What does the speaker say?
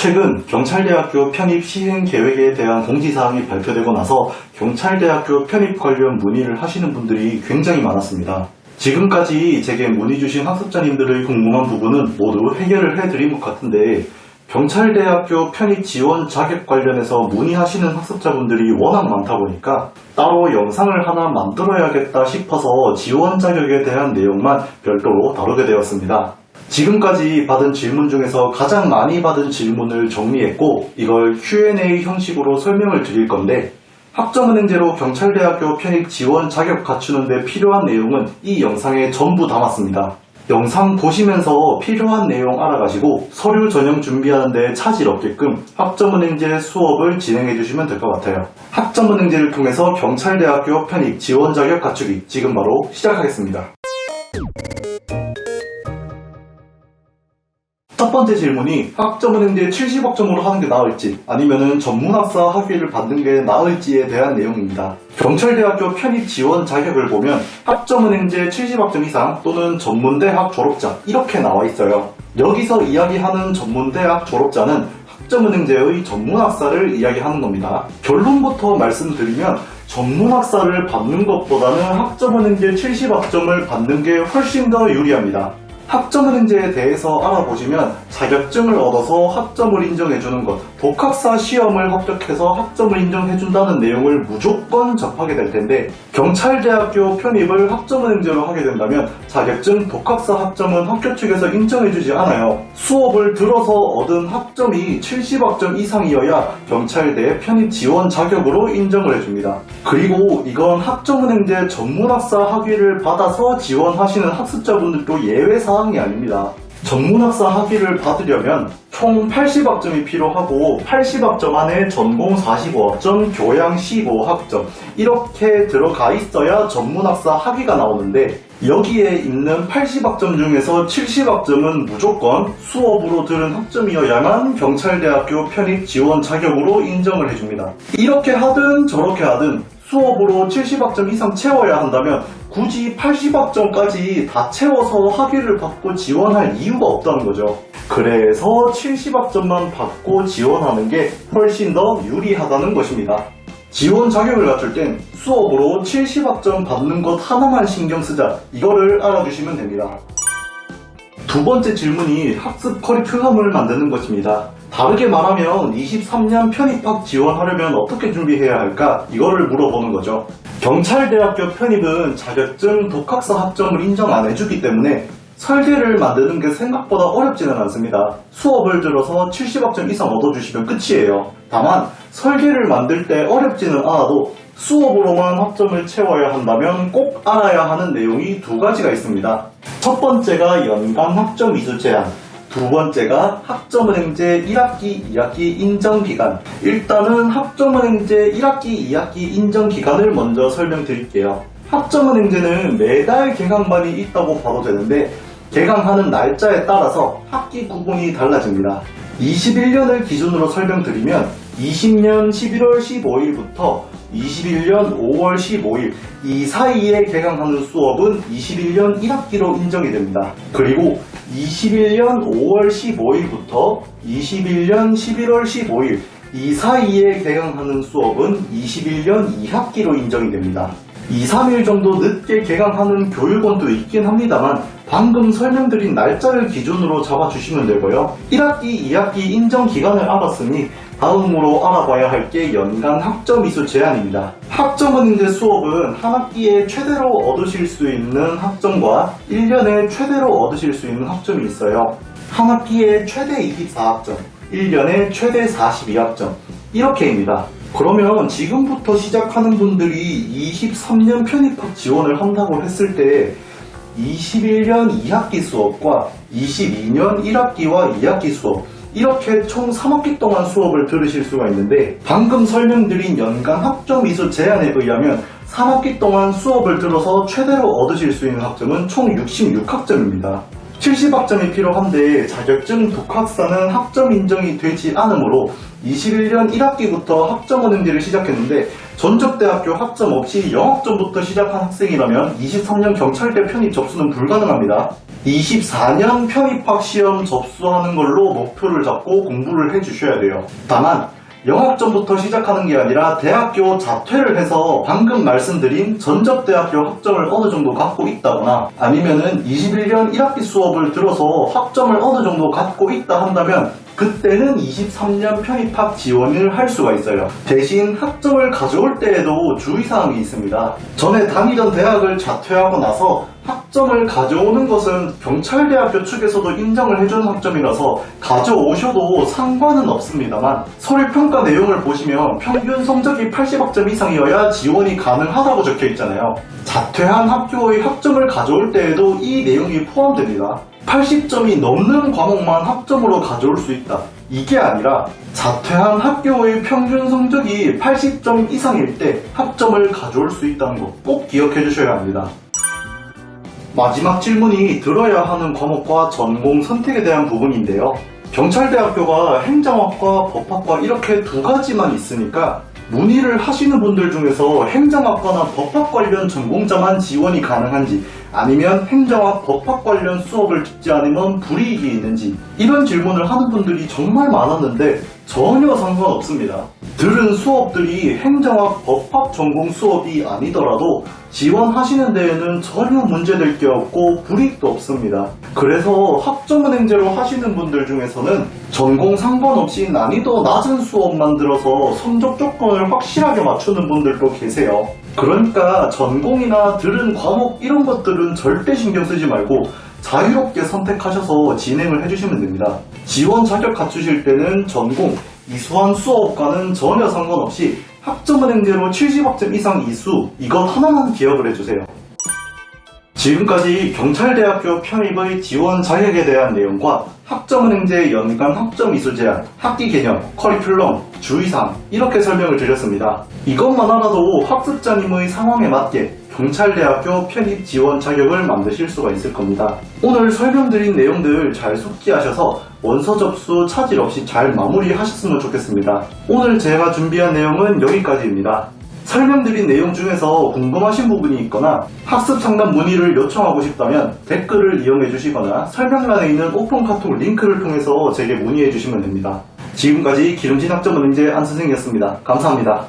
최근 경찰대학교 편입 시행 계획에 대한 공지사항이 발표되고 나서 경찰대학교 편입 관련 문의를 하시는 분들이 굉장히 많았습니다. 지금까지 제게 문의 주신 학습자님들의 궁금한 부분은 모두 해결을 해드린 것 같은데, 경찰대학교 편입 지원 자격 관련해서 문의하시는 학습자분들이 워낙 많다 보니까 따로 영상을 하나 만들어야겠다 싶어서 지원 자격에 대한 내용만 별도로 다루게 되었습니다. 지금까지 받은 질문 중에서 가장 많이 받은 질문을 정리했고, 이걸 Q&A 형식으로 설명을 드릴 건데, 학점은행제로 경찰대학교 편입 지원 자격 갖추는 데 필요한 내용은 이 영상에 전부 담았습니다. 영상 보시면서 필요한 내용 알아가시고 서류 전형 준비하는 데 차질 없게끔 학점은행제 수업을 진행해 주시면 될 것 같아요. 학점은행제를 통해서 경찰대학교 편입 지원 자격 갖추기, 지금 바로 시작하겠습니다. 첫 번째 질문이 학점은행제 70학점으로 하는 게 나을지 아니면은 전문학사 학위를 받는 게 나을지에 대한 내용입니다. 경찰대학교 편입 지원 자격을 보면 학점은행제 70학점 이상 또는 전문대학 졸업자 이렇게 나와 있어요. 여기서 이야기하는 전문대학 졸업자는 학점은행제의 전문학사를 이야기하는 겁니다. 결론부터 말씀드리면 전문학사를 받는 것보다는 학점은행제 70학점을 받는 게 훨씬 더 유리합니다. 학점은행제에 대해서 알아보시면 자격증을 얻어서 학점을 인정해주는 것, 독학사 시험을 합격해서 학점을 인정해준다는 내용을 무조건 접하게 될 텐데, 경찰대학교 편입을 학점은행제로 하게 된다면 자격증, 독학사 학점은 학교 측에서 인정해주지 않아요. 수업을 들어서 얻은 학점이 70학점 이상이어야 경찰대 편입 지원 자격으로 인정을 해줍니다. 그리고 이건 학점은행제 전문학사 학위를 받아서 지원하시는 학습자분들도 예외사항 이 아닙니다. 전문학사 학위를 받으려면 총 80학점이 필요하고 80학점 안에 전공 45학점, 교양 15학점 이렇게 들어가 있어야 전문학사 학위가 나오는데, 여기에 있는 80학점 중에서 70학점은 무조건 수업으로 들은 학점이어야만 경찰대학교 편입 지원 자격으로 인정을 해줍니다. 이렇게 하든 저렇게 하든 수업으로 70학점 이상 채워야 한다면 굳이 80학점까지 다 채워서 학위를 받고 지원할 이유가 없다는 거죠. 그래서 70학점만 받고 지원하는 게 훨씬 더 유리하다는 것입니다. 지원 자격을 갖출 땐 수업으로 70학점 받는 것 하나만 신경 쓰자, 이거를 알아주시면 됩니다. 두 번째 질문이 학습 커리큘럼을 만드는 것입니다. 다르게 말하면 23년 편입학 지원하려면 어떻게 준비해야 할까? 이거를 물어보는 거죠. 경찰대학교 편입은 자격증, 독학사 학점을 인정 안 해주기 때문에 설계를 만드는 게 생각보다 어렵지는 않습니다. 수업을 들어서 70학점 이상 얻어주시면 끝이에요. 다만 설계를 만들 때 어렵지는 않아도 수업으로만 학점을 채워야 한다면 꼭 알아야 하는 내용이 두 가지가 있습니다. 첫 번째가 연간 학점 이수 제한, 두 번째가 학점은행제 1학기, 2학기 인정기간. 일단은 학점은행제 1학기, 2학기 인정기간을 먼저 설명드릴게요. 학점은행제는 매달 개강반이 있다고 봐도 되는데, 개강하는 날짜에 따라서 학기 구분이 달라집니다. 21년을 기준으로 설명드리면 20년 11월 15일부터 21년 5월 15일 이 사이에 개강하는 수업은 21년 1학기로 인정이 됩니다. 그리고 21년 5월 15일부터 21년 11월 15일 이 사이에 개강하는 수업은 21년 2학기로 인정이 됩니다. 2, 3일 정도 늦게 개강하는 교육원도 있긴 합니다만 방금 설명드린 날짜를 기준으로 잡아주시면 되고요. 1학기, 2학기 인정 기간을 알았으니 다음으로 알아봐야 할 게 연간 학점 이수 제한입니다. 학점은행제 수업은 한 학기에 최대로 얻으실 수 있는 학점과 1년에 최대로 얻으실 수 있는 학점이 있어요. 한 학기에 최대 24학점, 1년에 최대 42학점 이렇게입니다. 그러면 지금부터 시작하는 분들이 23년 편입학 지원을 한다고 했을 때 21년 2학기 수업과 22년 1학기와 2학기 수업 이렇게 총 3학기 동안 수업을 들으실 수가 있는데, 방금 설명드린 연간 학점 이수 제한에 의하면 3학기 동안 수업을 들어서 최대로 얻으실 수 있는 학점은 총 66학점입니다. 70학점이 필요한데 자격증, 독학사는 학점 인정이 되지 않으므로 21년 1학기부터 학점은행제를 시작했는데 전적대학교 학점 없이 0학점부터 시작한 학생이라면 23년 경찰대 편입 접수는 불가능합니다. 24년 편입학 시험 접수하는 걸로 목표를 잡고 공부를 해주셔야 돼요. 다만 영학점부터 시작하는 게 아니라 대학교 자퇴를 해서 방금 말씀드린 전접대학교 학점을 어느 정도 갖고 있다거나 아니면은 21년 1학기 수업을 들어서 학점을 어느 정도 갖고 있다 한다면 그때는 23년 편입학 지원을 할 수가 있어요. 대신 학점을 가져올 때에도 주의사항이 있습니다. 전에 다니던 대학을 자퇴하고 나서 학점을 가져오는 것은 경찰대학교 측에서도 인정을 해주는 학점이라서 가져오셔도 상관은 없습니다만 서류평가 내용을 보시면 평균 성적이 80학점 이상이어야 지원이 가능하다고 적혀 있잖아요. 자퇴한 학교의 학점을 가져올 때에도 이 내용이 포함됩니다. 80점이 넘는 과목만 학점으로 가져올 수 있다. 이게 아니라 자퇴한 학교의 평균 성적이 80점 이상일 때 학점을 가져올 수 있다는 거 꼭 기억해 주셔야 합니다. 마지막 질문이 들어야 하는 과목과 전공 선택에 대한 부분인데요. 경찰대학교가 행정학과 법학과 이렇게 두 가지만 있으니까 문의를 하시는 분들 중에서 행정학과나 법학 관련 전공자만 지원이 가능한지 아니면 행정학, 법학 관련 수업을 듣지 않으면 불이익이 있는지 이런 질문을 하는 분들이 정말 많았는데 전혀 상관없습니다. 들은 수업들이 행정학, 법학 전공 수업이 아니더라도 지원하시는 데에는 전혀 문제될 게 없고 불이익도 없습니다. 그래서 학점은행제로 하시는 분들 중에서는 전공 상관없이 난이도 낮은 수업만 들어서 성적 조건을 확실하게 맞추는 분들도 계세요. 그러니까 전공이나 들은 과목 이런 것들은 절대 신경 쓰지 말고 자유롭게 선택하셔서 진행을 해주시면 됩니다. 지원 자격 갖추실 때는 전공, 이수한 수업과는 전혀 상관없이 학점은행제로 70학점 이상 이수 이것 하나만 기억을 해주세요. 지금까지 경찰대학교 편입의 지원 자격에 대한 내용과 학점은행제 연간 학점 이수 제한, 학기 개념, 커리큘럼, 주의사항 이렇게 설명을 드렸습니다. 이것만 알아도 학습자님의 상황에 맞게 경찰대학교 편입 지원 자격을 만드실 수가 있을 겁니다. 오늘 설명드린 내용들 잘 숙지하셔서 원서 접수 차질 없이 잘 마무리하셨으면 좋겠습니다. 오늘 제가 준비한 내용은 여기까지입니다. 설명드린 내용 중에서 궁금하신 부분이 있거나 학습 상담 문의를 요청하고 싶다면 댓글을 이용해 주시거나 설명란에 있는 오픈 카톡 링크를 통해서 제게 문의해 주시면 됩니다. 지금까지 기름진 학점은행제 안선생이었습니다. 감사합니다.